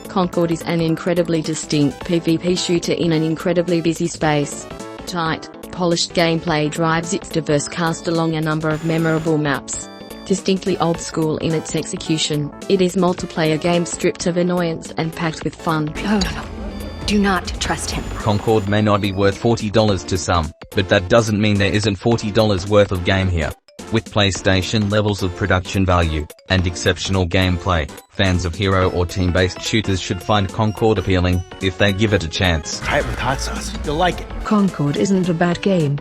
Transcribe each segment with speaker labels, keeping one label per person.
Speaker 1: Concord is an incredibly distinct PvP shooter in an incredibly busy space. Tight, polished gameplay drives its diverse cast along a number of memorable maps. Distinctly old school in its execution, it is multiplayer game stripped of annoyance and packed with fun.
Speaker 2: Oh, do not trust him.
Speaker 3: Concord may not be worth $40 to some, but that doesn't mean there isn't $40 worth of game here. With PlayStation levels of production value and exceptional gameplay, fans of hero or team-based shooters should find Concord appealing if they give it a chance.
Speaker 4: Try it with hot sauce. You'll like it.
Speaker 5: Concord isn't a bad game.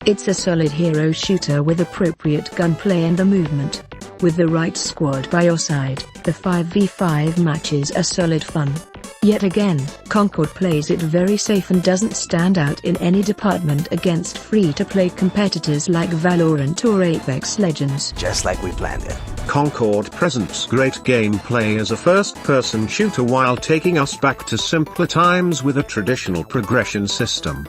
Speaker 5: It's a solid hero shooter with appropriate gunplay and the movement. With the right squad by your side, the 5v5 matches are solid fun. Yet again, Concord plays it very safe and doesn't stand out in any department against free-to-play competitors like Valorant or Apex Legends.
Speaker 4: Just like we planned it.
Speaker 6: Concord presents great gameplay as a first-person shooter while taking us back to simpler times with a traditional progression system.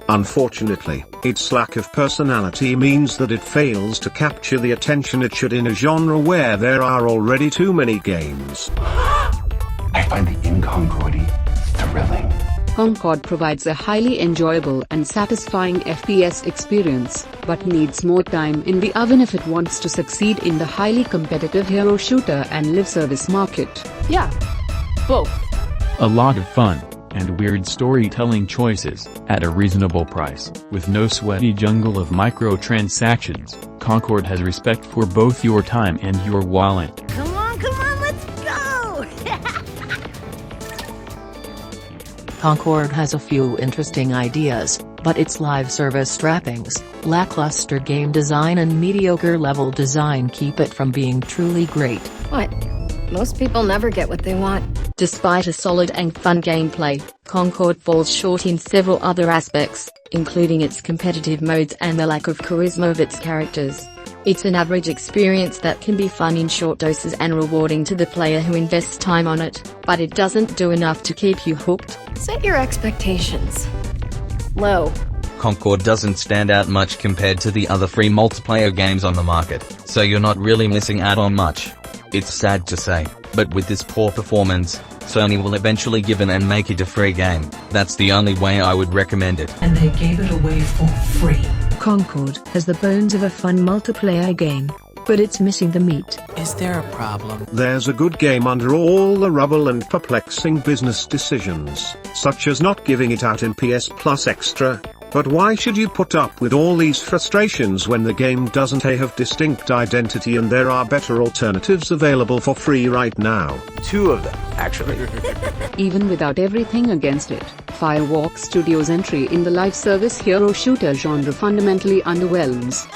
Speaker 6: Unfortunately, its lack of personality means that it fails to capture the attention it should in a genre where there are already too many games.
Speaker 4: I find the incongruity thrilling.
Speaker 7: Concord provides a highly enjoyable and satisfying FPS experience, but needs more time in the oven if it wants to succeed in the highly competitive hero shooter and live service market. Yeah, both.
Speaker 8: A lot of fun and weird storytelling choices at a reasonable price, with no sweaty jungle of microtransactions. Concord has respect for both your time and your wallet.
Speaker 2: Come on, let's go!
Speaker 9: Concord has a few interesting ideas, but its live service trappings, lackluster game design and mediocre level design keep it from being truly great.
Speaker 2: What? Most people never get what they want.
Speaker 1: Despite a solid and fun gameplay, Concord falls short in several other aspects, including its competitive modes and the lack of charisma of its characters. It's an average experience that can be fun in short doses and rewarding to the player who invests time on it, but it doesn't do enough to keep you hooked.
Speaker 2: Set your expectations low.
Speaker 3: Concord doesn't stand out much compared to the other free multiplayer games on the market, so you're not really missing out on much. It's sad to say, but with this poor performance, Sony will eventually give in and make it a free game. That's the only way I would recommend it.
Speaker 5: And they gave it away for free. Concord has the bones of a fun multiplayer game, but it's missing the meat.
Speaker 4: Is there a problem?
Speaker 6: There's a good game under all the rubble and perplexing business decisions, such as not giving it out in PS Plus Extra. But why should you put up with all these frustrations when the game doesn't have distinct identity and there are better alternatives available for free right now?
Speaker 4: 2 of them, actually.
Speaker 7: Even without everything against it, Firewalk Studios' entry in the live service hero shooter genre fundamentally underwhelms.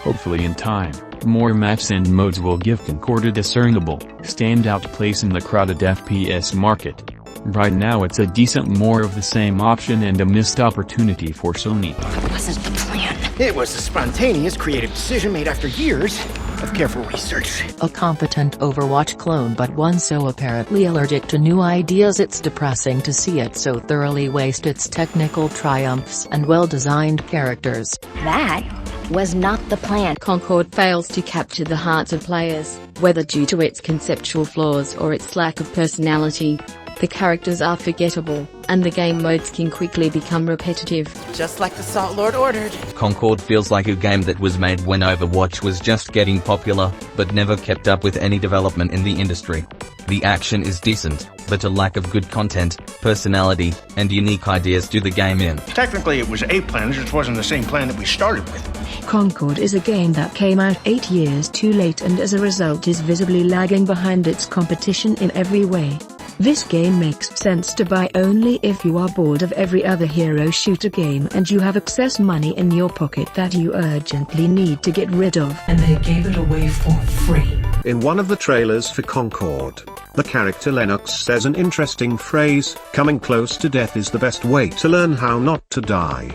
Speaker 8: Hopefully in time, more maps and modes will give Concord a discernible, standout place in the crowded FPS market. Right now it's a decent more of the same option and a missed opportunity for Sony.
Speaker 2: That wasn't the plan.
Speaker 4: It was a spontaneous, creative decision made after years of careful research.
Speaker 9: A competent Overwatch clone, but one so apparently allergic to new ideas it's depressing to see it so thoroughly waste its technical triumphs and well-designed characters.
Speaker 2: That was not the plan.
Speaker 1: Concord fails to capture the hearts of players, whether due to its conceptual flaws or its lack of personality. The characters are forgettable, and the game modes can quickly become repetitive.
Speaker 4: Just like the Salt Lord ordered.
Speaker 3: Concord feels like a game that was made when Overwatch was just getting popular, but never kept up with any development in the industry. The action is decent, but a lack of good content, personality, and unique ideas do the game in.
Speaker 4: Technically it was a plan, it just wasn't the same plan that we started with.
Speaker 5: Concord is a game that came out 8 years too late and as a result is visibly lagging behind its competition in every way. This game makes sense to buy only if you are bored of every other hero shooter game and you have excess money in your pocket that you urgently need to get rid of. And they gave it away for free.
Speaker 6: In one of the trailers for Concord, the character Lennox says an interesting phrase, "Coming close to death is the best way to learn how not to die."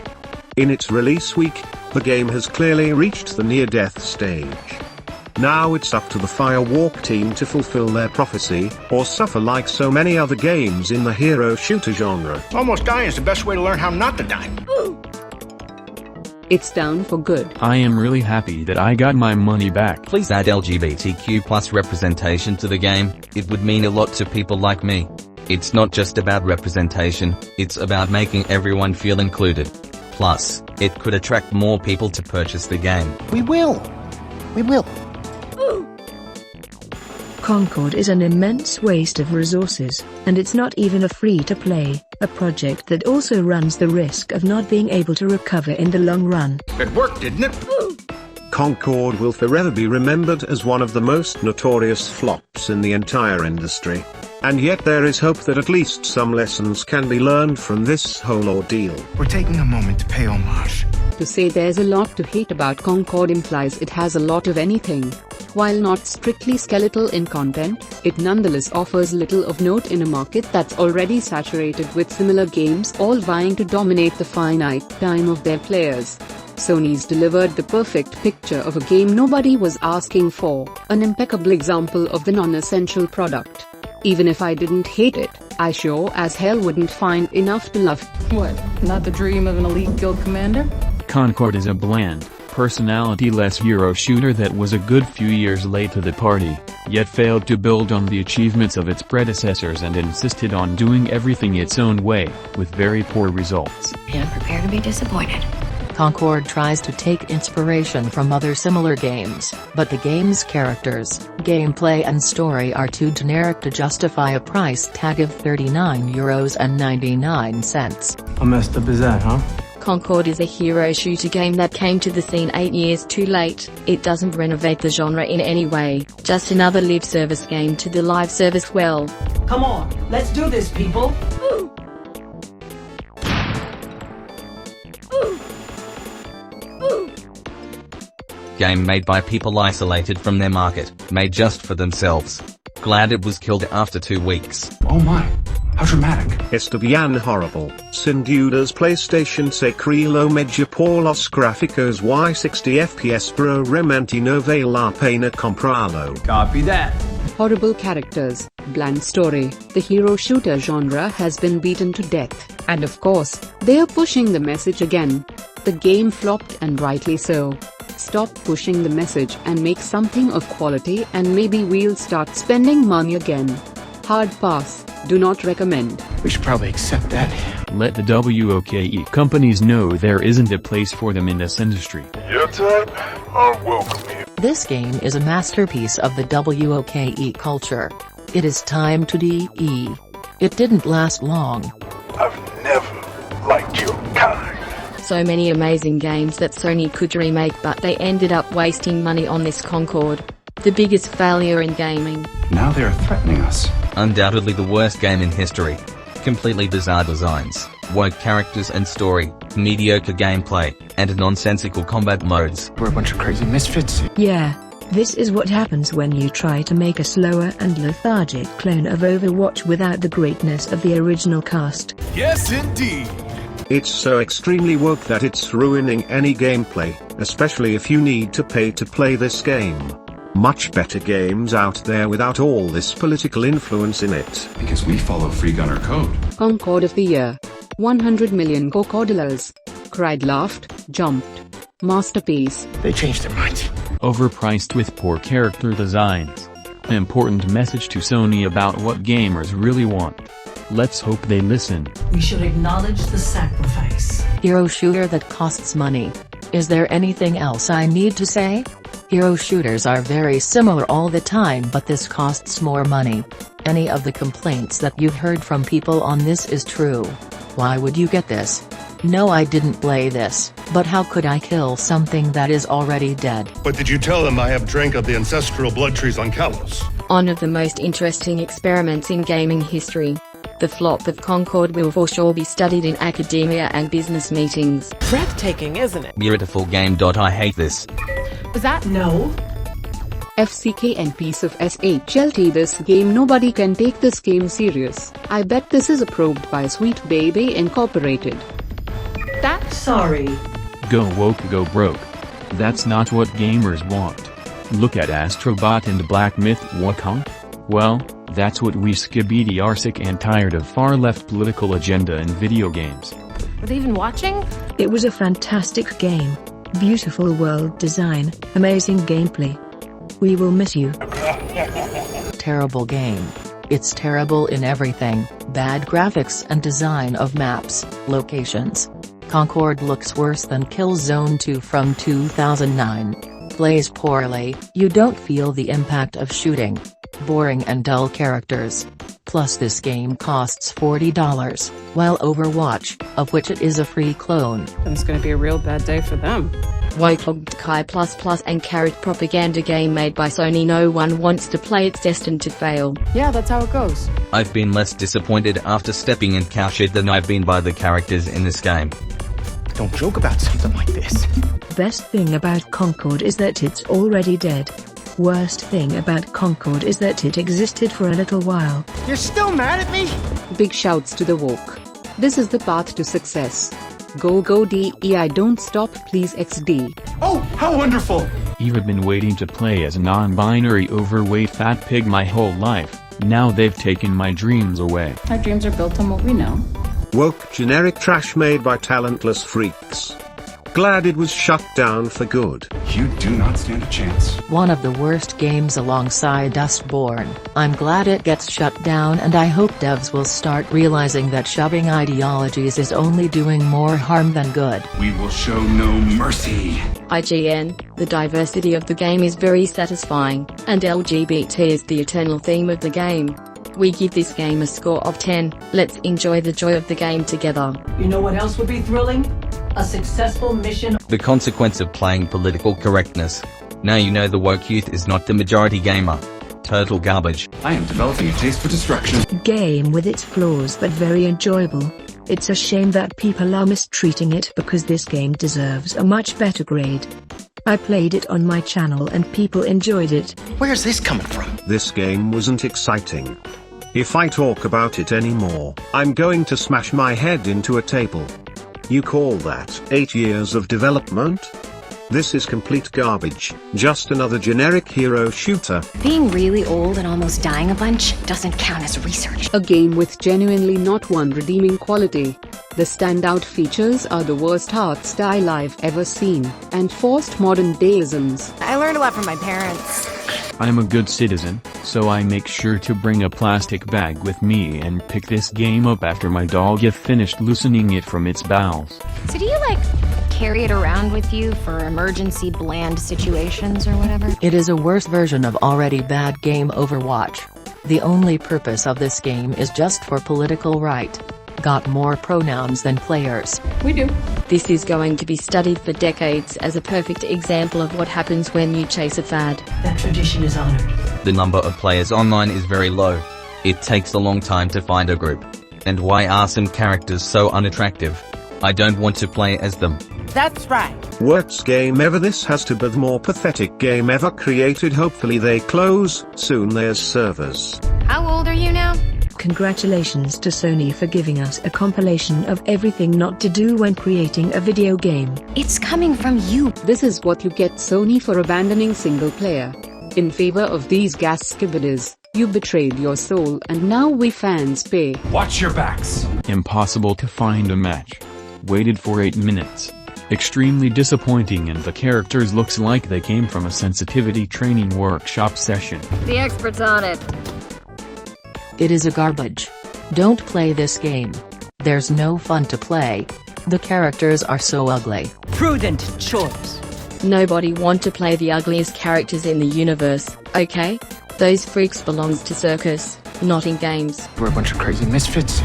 Speaker 6: In its release week, the game has clearly reached the near-death stage. Now it's up to the Firewalk team to fulfill their prophecy, or suffer like so many other games in the hero shooter genre.
Speaker 4: Almost dying is the best way to learn how not to die.
Speaker 7: It's down for good.
Speaker 8: I am really happy that I got my money back.
Speaker 3: Please add LGBTQ+ representation to the game, it would mean a lot to people like me. It's not just about representation, it's about making everyone feel included. Plus, it could attract more people to purchase the game.
Speaker 4: We will. We will.
Speaker 5: Concord is an immense waste of resources, and it's not even a free-to-play, a project that also runs the risk of not being able to recover in the long run.
Speaker 4: It worked, didn't it?
Speaker 6: Concord will forever be remembered as one of the most notorious flops in the entire industry. And yet there is hope that at least some lessons can be learned from this whole ordeal.
Speaker 4: We're taking a moment to pay homage.
Speaker 7: To say there's a lot to hate about Concord implies it has a lot of anything. While not strictly skeletal in content, it nonetheless offers little of note in a market that's already saturated with similar games all vying to dominate the finite time of their players. Sony's delivered the perfect picture of a game nobody was asking for, an impeccable example of the non-essential product. Even if I didn't hate it, I sure as hell wouldn't find enough to love.
Speaker 10: What, not the dream of an elite guild commander?
Speaker 8: Concord is a bland, personality-less hero shooter that was a good few years late to the party, yet failed to build on the achievements of its predecessors and insisted on doing everything its own way, with very poor results.
Speaker 2: And prepare to be disappointed.
Speaker 9: Concord tries to take inspiration from other similar games, but the game's characters, gameplay and story are too generic to justify a price tag of €39.99.
Speaker 10: How messed up is that, huh?
Speaker 1: Concord is a hero shooter game that came to the scene 8 years too late. It doesn't renovate the genre in any way, just another live service game to the live service well.
Speaker 10: Come on, let's do this, people!
Speaker 3: Game made by people isolated from their market, made just for themselves. Glad it was killed after 2 weeks.
Speaker 4: Oh my, how dramatic.
Speaker 6: Esto bien horrible, sin dudas PlayStation se cree lo mejor por los gráficos y 60 FPS pero realmente no vale la pena comprarlo.
Speaker 10: Copy that.
Speaker 7: Horrible characters, bland story, the hero shooter genre has been beaten to death, and of course, they are pushing the message again. The game flopped and rightly so. Stop pushing the message and make something of quality and maybe we'll start spending money again. Hard pass, do not recommend.
Speaker 4: We should probably accept that.
Speaker 8: Let the WOKE companies know there isn't a place for them in this industry.
Speaker 11: Your type are welcome here.
Speaker 9: This game is a masterpiece of the WOKE culture. It is time to DE. It didn't last long.
Speaker 11: I've never liked your kind.
Speaker 1: So many amazing games that Sony could remake, but they ended up wasting money on this Concord. The biggest failure in gaming.
Speaker 4: Now they're threatening us.
Speaker 3: Undoubtedly the worst game in history. Completely bizarre designs, woke characters and story, mediocre gameplay, and nonsensical combat modes.
Speaker 4: We're a bunch of crazy misfits.
Speaker 5: Yeah, this is what happens when you try to make a slower and lethargic clone of Overwatch without the greatness of the original cast.
Speaker 11: Yes, indeed.
Speaker 6: It's so extremely woke that it's ruining any gameplay, especially if you need to pay to play this game. Much better games out there without all this political influence in it.
Speaker 12: Because we follow free gunner code.
Speaker 7: Concord of the year. 100 million Concordillers. Cried, laughed, jumped. Masterpiece.
Speaker 4: They changed their minds.
Speaker 8: Overpriced with poor character designs. An important message to Sony about what gamers really want. Let's hope they listen.
Speaker 10: We should acknowledge the sacrifice.
Speaker 9: Hero shooter that costs money. Is there anything else I need to say? Hero shooters are very similar all the time, but this costs more money. Any of the complaints that you've heard from people on this is true. Why would you get this? No, I didn't play this, but how could I kill something that is already dead?
Speaker 11: But did you tell them I have drank of the ancestral blood trees on Kalos?
Speaker 1: One of the most interesting experiments in gaming history. The flop of Concord will for sure be studied in academia and business meetings.
Speaker 10: Breathtaking, isn't it?
Speaker 3: Beautiful game. I hate this.
Speaker 10: Was that no?
Speaker 7: FCK and piece of SHLT. This game, nobody can take this game serious. I bet this is approved by Sweet Baby Incorporated.
Speaker 10: That's sorry.
Speaker 8: Go woke, go broke. That's not what gamers want. Look at Astrobot and Black Myth Wukong. Well, that's what we skibidi are, sick and tired of far-left political agenda in video games.
Speaker 10: Were they even watching?
Speaker 5: It was a fantastic game. Beautiful world design, amazing gameplay. We will miss you.
Speaker 9: Terrible game. It's terrible in everything, bad graphics and design of maps, locations. Concord looks worse than Killzone 2 from 2009. Plays poorly, you don't feel the impact of shooting. Boring and dull characters. Plus this game costs $40, while Overwatch, of which it is a free clone.
Speaker 7: It's gonna be a real bad day for them.
Speaker 1: Wyclogged Kai++ and Carrot propaganda game made by Sony. No one wants to play, it's destined to fail.
Speaker 7: Yeah, that's how it goes.
Speaker 3: I've been less disappointed after stepping in cowshed than I've been by the characters in this game.
Speaker 4: Don't joke about something like this.
Speaker 5: Best thing about Concord is that it's already dead. Worst thing about Concord is that it existed for a little while.
Speaker 4: You're still mad at me?
Speaker 7: Big shouts to the woke. This is the path to success. Go DEI, don't stop please XD.
Speaker 12: Oh, how wonderful!
Speaker 8: You've been waiting to play as a non-binary overweight fat pig my whole life. Now they've taken my dreams away.
Speaker 10: Our dreams are built on what we know.
Speaker 6: Woke generic trash made by talentless freaks. Glad it was shut down for good.
Speaker 12: You do not stand a chance.
Speaker 9: One of the worst games alongside Dustborn. I'm glad it gets shut down, and I hope devs will start realizing that shoving ideologies is only doing more harm than good.
Speaker 12: We will show no mercy.
Speaker 1: IGN, the diversity of the game is very satisfying, and LGBT is the eternal theme of the game. We give this game a score of 10, let's enjoy the joy of the game together.
Speaker 10: You know what else would be thrilling? A successful mission.
Speaker 3: The consequence of playing political correctness. Now you know the woke youth is not the majority gamer. Total garbage.
Speaker 12: I am developing a taste for destruction.
Speaker 5: Game with its flaws but very enjoyable. It's a shame that people are mistreating it because this game deserves a much better grade. I played it on my channel and people enjoyed it.
Speaker 4: Where's this coming from?
Speaker 6: This game wasn't exciting. If I talk about it anymore, I'm going to smash my head into a table. You call that 8 years of development? This is complete garbage, just another generic hero shooter.
Speaker 2: Being really old and almost dying a bunch doesn't count as research.
Speaker 7: A game with genuinely not one redeeming quality. The standout features are the worst art style I've ever seen, and forced modern deisms.
Speaker 2: I learned a lot from my parents.
Speaker 8: I'm a good citizen, so I make sure to bring a plastic bag with me and pick this game up after my dog have finished loosening it from its bowels.
Speaker 2: So do you carry it around with you for emergency bland situations or whatever?
Speaker 9: It is a worse version of already bad game Overwatch. The only purpose of this game is just for political right. Got more pronouns than players.
Speaker 10: We do.
Speaker 1: This is going to be studied for decades as a perfect example of what happens when you chase a fad.
Speaker 10: That tradition is honored.
Speaker 3: The number of players online is very low. It takes a long time to find a group. And why are some characters so unattractive? I don't want to play as them.
Speaker 10: That's right.
Speaker 6: Worst game ever. This has to be the more pathetic game ever created. Hopefully they close soon. There's servers.
Speaker 2: How old are you now?
Speaker 5: Congratulations to Sony for giving us a compilation of everything not to do when creating a video game.
Speaker 2: It's coming from you.
Speaker 7: This is what you get, Sony, for abandoning single player. In favor of these gas skibidis. You betrayed your soul and now we fans pay.
Speaker 12: Watch your backs.
Speaker 8: Impossible to find a match. Waited for 8 minutes. Extremely disappointing, and the characters looks like they came from a sensitivity training workshop session.
Speaker 2: The expert's on it.
Speaker 9: It is a garbage. Don't play this game. There's no fun to play. The characters are so ugly.
Speaker 10: Prudent choice.
Speaker 1: Nobody want to play the ugliest characters in the universe, okay? Those freaks belongs to circus, not in games.
Speaker 4: We're a bunch of crazy misfits.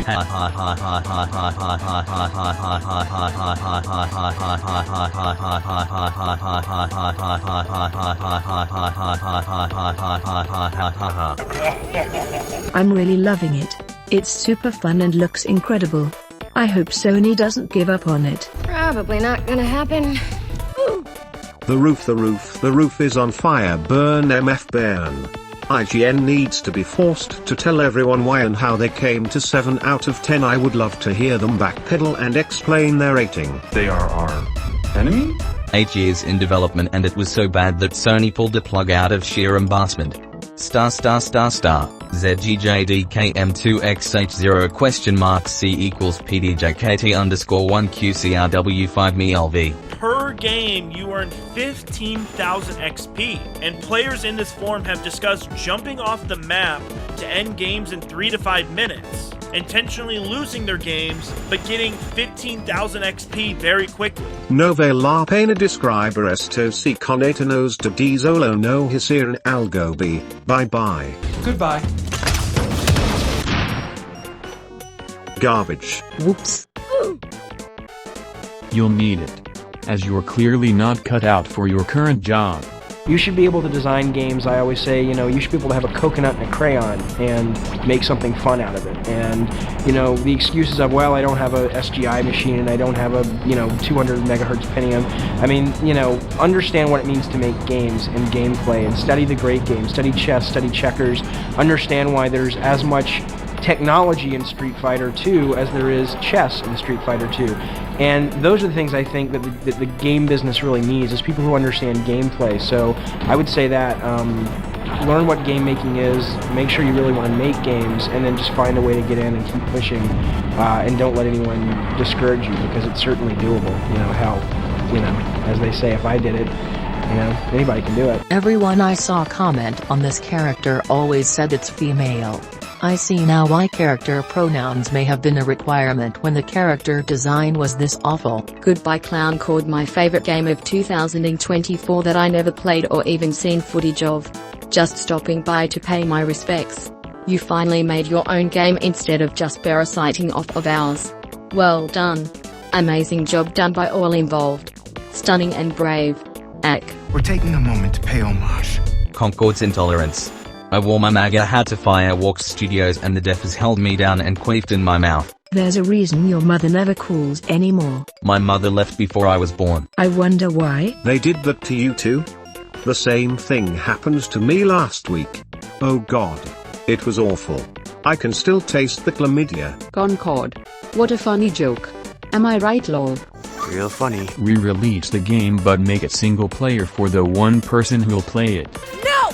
Speaker 5: I'm really loving it. It's super fun and looks incredible. I hope Sony doesn't give up on it.
Speaker 2: Probably not gonna happen.
Speaker 6: The roof is on fire. Burn MF burn. IGN needs to be forced to tell everyone why and how they came to 7 out of 10. I would love to hear them backpedal and explain their rating.
Speaker 12: They are our enemy?
Speaker 3: 8 years in development, and it was so bad that Sony pulled the plug out of sheer embarrassment. ZGJDKM2XH0 C equals PDJKT_1QCRW5MeLV.
Speaker 13: Per game, you earn 15,000 XP, and players in this forum have discussed jumping off the map to end games in 3 to 5 minutes, intentionally losing their games, but getting 15,000 XP very quickly.
Speaker 6: Nove la pena describer esto si conetanos de dizolo no hisir algobi. Bye bye.
Speaker 12: Goodbye.
Speaker 6: Garbage.
Speaker 9: Whoops.
Speaker 8: You'll need it, as you're clearly not cut out for your current job.
Speaker 14: You should be able to design games. I always say, you should be able to have a coconut and a crayon and make something fun out of it. And, the excuses of, well, I don't have a SGI machine and I don't have a, 200 megahertz Pentium. I mean, understand what it means to make games and gameplay and study the great games. Study chess, study checkers. Understand why there's as much technology in Street Fighter 2 as there is chess in Street Fighter 2. And those are the things I think that the game business really needs, is people who understand gameplay. So I would say that learn what game making is, make sure you really want to make games, and then just find a way to get in and keep pushing, and don't let anyone discourage you, because it's certainly doable. Hell, as they say, if I did it, anybody can do it.
Speaker 9: Everyone I saw comment on this character always said it's female. I see now why character pronouns may have been a requirement when the character design was this awful.
Speaker 1: Goodbye Concord, my favorite game of 2024 that I never played or even seen footage of. Just stopping by to pay my respects. You finally made your own game instead of just parasiting off of ours. Well done. Amazing job done by all involved. Stunning and brave. Ack.
Speaker 15: We're taking a moment to pay homage.
Speaker 3: Concord's intolerance. I wore my MAGA hat to Fireworks Studios and the deafers held me down and queefed in my mouth.
Speaker 5: There's a reason your mother never calls anymore.
Speaker 3: My mother left before I was born.
Speaker 5: I wonder why.
Speaker 6: They did that to you too? The same thing happened to me last week. Oh god. It was awful. I can still taste the chlamydia.
Speaker 7: Concord. What a funny joke. Am I right, lol?
Speaker 4: Real funny.
Speaker 8: Re-release the game but make it single player for the one person who'll play it.
Speaker 2: No!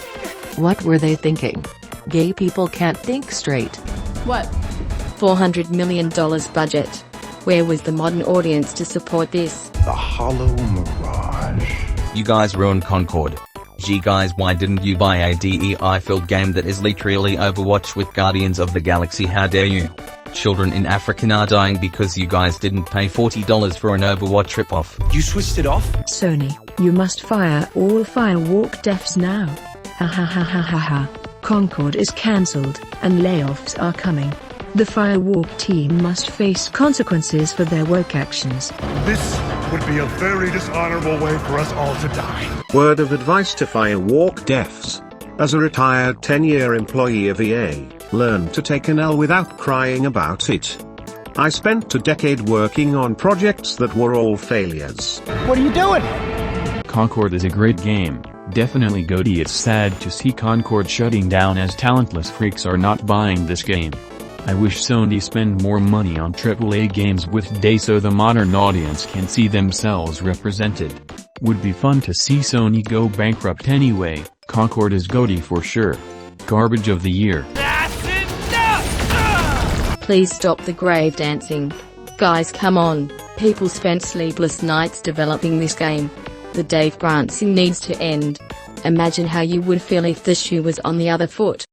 Speaker 9: What were they thinking? Gay people can't think straight.
Speaker 10: What?
Speaker 1: $400 million budget. Where was the modern audience to support this?
Speaker 15: The hollow mirage.
Speaker 3: You guys ruined Concord. Gee guys, why didn't you buy a DEI-filled game that is literally Overwatch with Guardians of the Galaxy? How dare you? Children in Africa are dying because you guys didn't pay $40 for an Overwatch ripoff.
Speaker 4: You switched it off?
Speaker 5: Sony, you must fire all Firewalk devs now. Ha ha ha ha ha ha. Concord is cancelled, and layoffs are coming. The Firewalk team must face consequences for their work actions.
Speaker 11: This would be a very dishonorable way for us all to die.
Speaker 6: Word of advice to Firewalk devs. As a retired 10-year employee of EA, learn to take an L without crying about it. I spent a decade working on projects that were all failures.
Speaker 4: What are you doing?
Speaker 8: Concord is a great game. Definitely goaty. It's sad to see Concord shutting down as talentless freaks are not buying this game. I wish Sony spend more money on AAA games with day so the modern audience can see themselves represented. Would be fun to see Sony go bankrupt anyway. Concord is goaty for sure. Garbage of the year.
Speaker 13: That's enough!
Speaker 1: Please stop the grave dancing. Guys, come on. People spent sleepless nights developing this game. The Dave Branson needs to end. Imagine how you would feel if the shoe was on the other foot.